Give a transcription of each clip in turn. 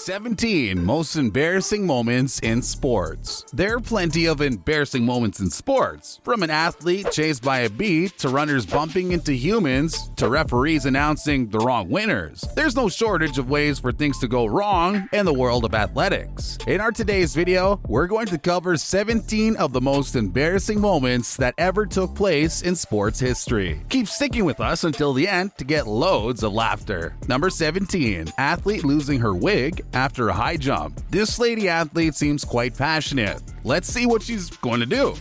17 most embarrassing moments in sports. There are plenty of embarrassing moments in sports, from an athlete chased by a bee to runners bumping into humans to referees announcing the wrong winners. There's no shortage of ways for things to go wrong in the world of athletics. In our today's video, we're going to cover 17 of the most embarrassing moments that ever took place in sports history. Keep sticking with us until the end to get loads of laughter. Number 17, athlete losing her wig after a high jump. This lady athlete seems quite passionate. Let's see what she's going to do.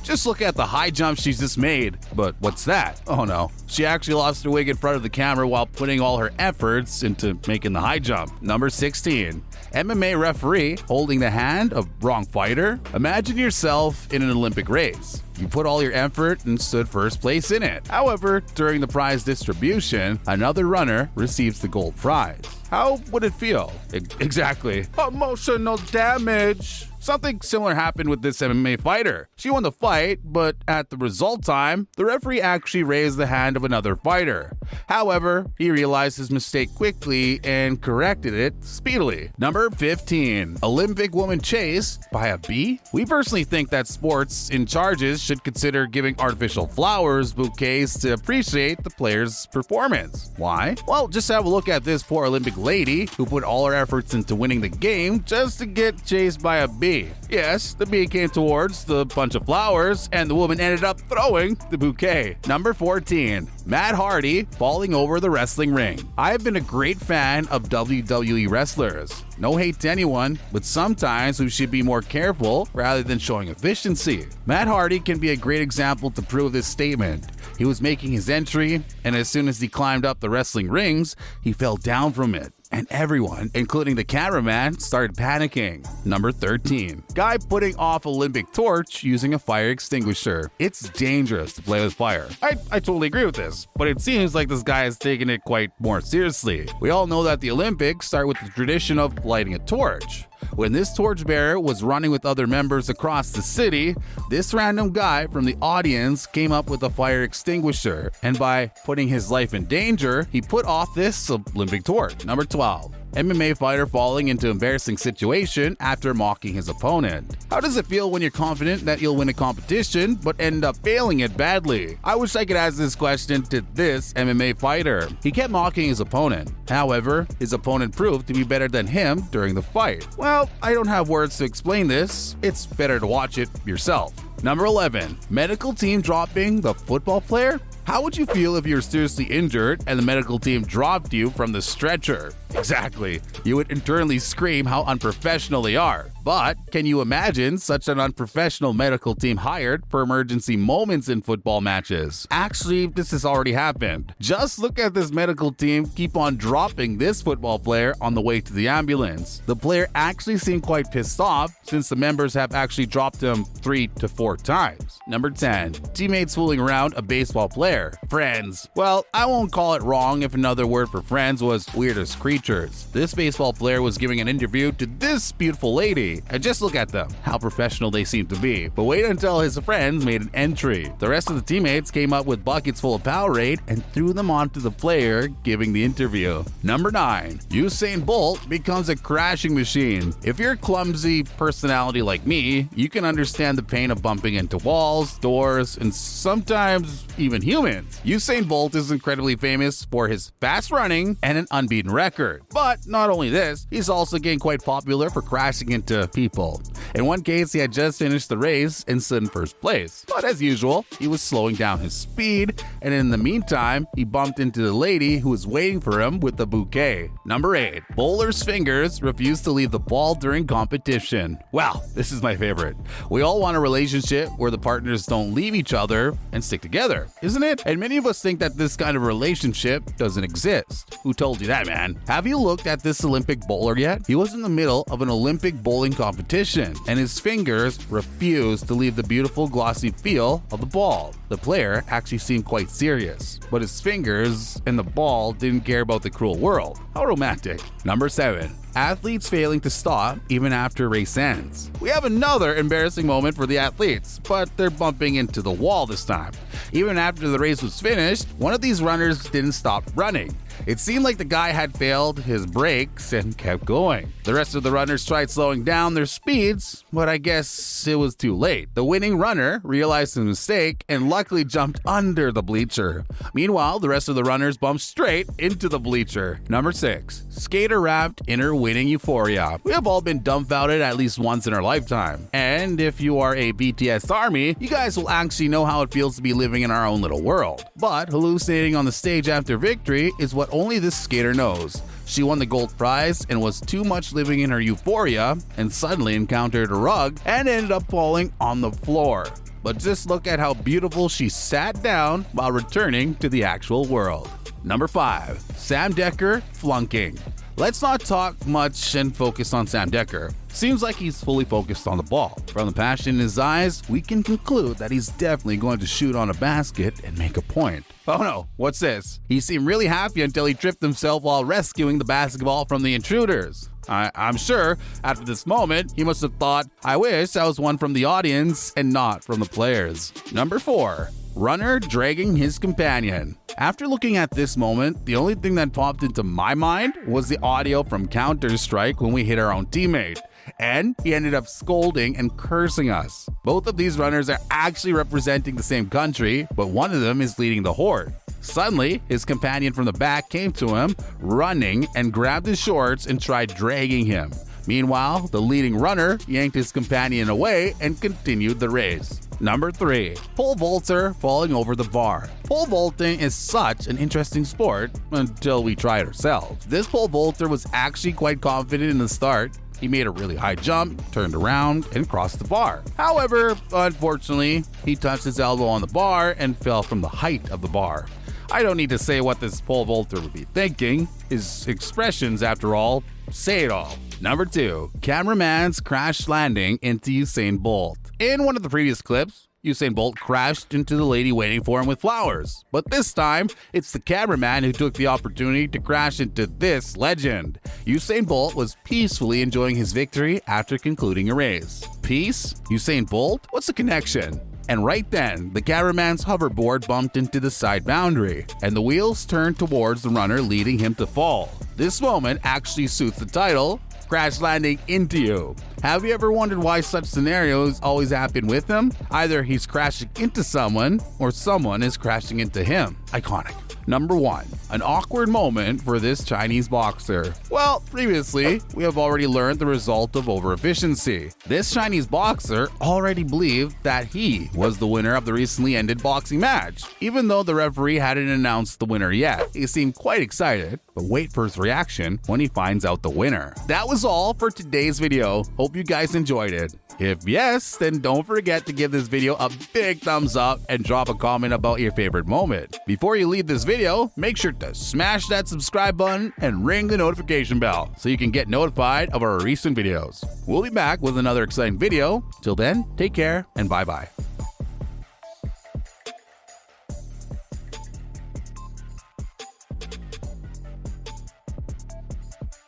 Just look at the high jump she's just made. But what's that? Oh no, she actually lost her wig in front of the camera while putting all her efforts into making the high jump. Number 16, MMA referee holding the hand of wrong fighter. Imagine yourself in an Olympic race. You put all your effort and stood first place in it. However, during the prize distribution, another runner receives the gold prize. How would it feel? Exactly. Emotional damage. Something similar happened with this MMA fighter. She won the fight, but at the result time, the referee actually raised the hand of another fighter. However, he realized his mistake quickly and corrected it speedily. Number 15, Olympic woman chased by a bee? We personally think that sports in charges should consider giving artificial flowers bouquets to appreciate the player's performance. Why? Well, just have a look at this poor Olympic lady who put all her efforts into winning the game just to get chased by a bee. Yes, the bee came towards the bunch of flowers, and the woman ended up throwing the bouquet. Number 14, Matt Hardy falling over the wrestling ring. I have been a great fan of WWE wrestlers. No hate to anyone, but sometimes we should be more careful rather than showing efficiency. Matt Hardy can be a great example to prove this statement. He was making his entry, and as soon as he climbed up the wrestling rings, he fell down from it. And everyone, including the cameraman, started panicking. Number 13, guy putting off Olympic torch using a fire extinguisher. It's dangerous to play with fire. I totally agree with this, but it seems like this guy is taking it quite more seriously. We all know that the Olympics start with the tradition of lighting a torch. When this torchbearer was running with other members across the city, this random guy from the audience came up with a fire extinguisher, and by putting his life in danger, he put off this Olympic torch. Number 12, MMA fighter falling into embarrassing situation after mocking his opponent. How does it feel when you're confident that you'll win a competition but end up failing it badly? I wish I could ask this question to this MMA fighter. He kept mocking his opponent. However, his opponent proved to be better than him during the fight. Well, I don't have words to explain this. It's better to watch it yourself. Number 11, medical team dropping the football player? How would you feel if you were seriously injured and the medical team dropped you from the stretcher? Exactly. You would internally scream how unprofessional they are. But can you imagine such an unprofessional medical team hired for emergency moments in football matches? Actually, this has already happened. Just look at this medical team keep on dropping this football player on the way to the ambulance. The player actually seemed quite pissed off since the members have actually dropped him 3 to 4 times. Number 10, teammates fooling around a baseball player. Friends. Well, I won't call it wrong if another word for friends was weirdest creatures. This baseball player was giving an interview to this beautiful lady, and just look at them, how professional they seem to be. But wait until his friends made an entry. The rest of the teammates came up with buckets full of Powerade and threw them onto the player giving the interview. Number 9, Usain Bolt becomes a crashing machine. If you're a clumsy personality like me, you can understand the pain of bumping into walls, doors, and sometimes even humans. Usain Bolt is incredibly famous for his fast running and an unbeaten record. But not only this, he's also getting quite popular for crashing into people. In one case, he had just finished the race and stood in first place. But as usual, he was slowing down his speed, and in the meantime, he bumped into the lady who was waiting for him with the bouquet. Number 8, bowler's fingers refuse to leave the ball during competition. Wow, this is my favorite. We all want a relationship where the partners don't leave each other and stick together, isn't it? And many of us think that this kind of relationship doesn't exist. Who told you that, man? Have you looked at this Olympic bowler yet? He was in the middle of an Olympic bowling competition, and his fingers refused to leave the beautiful glossy feel of the ball. The player actually seemed quite serious, but his fingers and the ball didn't care about the cruel world. How romantic. Number 7, athletes failing to stop even after race ends. We have another embarrassing moment for the athletes, but they're bumping into the wall this time. Even after the race was finished, one of these runners didn't stop running. It seemed like the guy had failed his brakes and kept going. The rest of the runners tried slowing down their speeds, but I guess it was too late. The winning runner realized his mistake and luckily jumped under the bleacher. Meanwhile, the rest of the runners bumped straight into the bleacher. Number 6. Skater wrapped in her winning euphoria. We have all been dumbfounded at least once in our lifetime. And if you are a BTS army, you guys will actually know how it feels to be living in our own little world. But hallucinating on the stage after victory is what only this skater knows. She won the gold prize and was too much living in her euphoria and suddenly encountered a rug and ended up falling on the floor. But just look at how beautiful she sat down while returning to the actual world. Number 5. Sam Dekker flunking. Let's not talk much and focus on Sam Dekker. Seems like he's fully focused on the ball. From the passion in his eyes, we can conclude that he's definitely going to shoot on a basket and make a point. Oh no, what's this? He seemed really happy until he tripped himself while rescuing the basketball from the intruders. I'm sure after this moment, he must have thought, I wish I was one from the audience and not from the players. Number 4. Runner dragging his companion. After looking at this moment, the only thing that popped into my mind was the audio from Counter-Strike when we hit our own teammate. And he ended up scolding and cursing us. Both of these runners are actually representing the same country, but one of them is leading the horde. Suddenly, his companion from the back came to him, running, and grabbed his shorts and tried dragging him. Meanwhile, the leading runner yanked his companion away and continued the race. Number 3. Pole vaulter falling over the bar. Pole vaulting is such an interesting sport until we try it ourselves. This pole vaulter was actually quite confident in the start. He made a really high jump, turned around, and crossed the bar. However, unfortunately, he touched his elbow on the bar and fell from the height of the bar. I don't need to say what this pole vaulter would be thinking. His expressions, after all, say it all. Number 2. Cameraman's crash landing into Usain Bolt. In one of the previous clips, Usain Bolt crashed into the lady waiting for him with flowers. But this time, it's the cameraman who took the opportunity to crash into this legend. Usain Bolt was peacefully enjoying his victory after concluding a race. Peace? Usain Bolt? What's the connection? And right then, the cameraman's hoverboard bumped into the side boundary, and the wheels turned towards the runner, leading him to fall. This moment actually suits the title, Crash Landing Into You. Have you ever wondered why such scenarios always happen with him? Either he's crashing into someone, or someone is crashing into him. Iconic. Number 1. An awkward moment for this Chinese boxer. Well, previously, we have already learned the result of over-efficiency. This Chinese boxer already believed that he was the winner of the recently ended boxing match. Even though the referee hadn't announced the winner yet, he seemed quite excited, but wait for his reaction when he finds out the winner. That was all for today's video. Hope you guys enjoyed it. If yes, then don't forget to give this video a big thumbs up and drop a comment about your favorite moment. Before you leave this video, make sure to smash that subscribe button and ring the notification bell so you can get notified of our recent videos. We'll be back with another exciting video. Till then, take care and bye-bye.